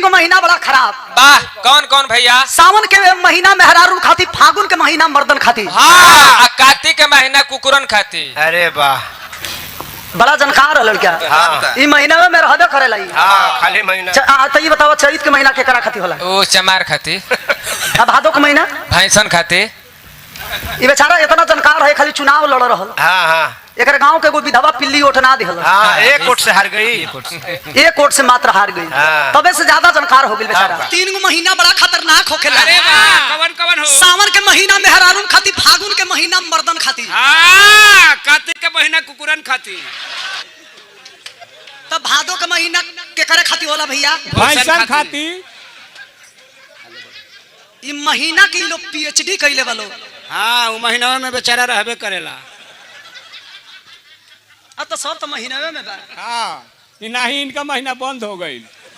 तीन गो महीना बड़ा खराब। वाह, कौन कौन भैया? सावन के महीना मेहरारू खाती, फागुन के महीना मर्दन खाती, हाँ, कार्तिक के महीना कुकुरन खाती। अरे वाह, बड़ा जानकार है लड़का। हाँ। ई महीना में रहबे करेला। हाँ, खाली महीना। तो ये बताओ चैत के महीना केकरा खाती होला? ओ चमार खाती। अब भादो के महीना भैंसन खाती। ये बेचारा इतना जानकार है, खाली चुनाव लड़ रहल। हाँ हाँ एक गांव के एगो विधवा पिल्ली उठना दिहल। हाँ, एक वोट से हार गई। एक वोट से मात्र हार गई। हाँ। तबे से ज्यादा जानकार हो गई बेचारा। हाँ। तीन गो महीना बड़ा खतरनाक होखेला। अरे वाह, कवन कवन हो? सावन के महीना मेहरारून खाती, फागुन के महीना मर्दन खाती, हाँ, कार्तिक के महीना कुकुरन खाती। तब भादो के महीना केकरे खाती होला भैया? भैंसन खाती। ये महीना के लोग पीएचडी कैले वालो। हाँ, वो महीना में बेचारा रहबे करेला। अब तो सब तो महीना में बा। हाँ, नहीं इनका महीना बंद हो गई।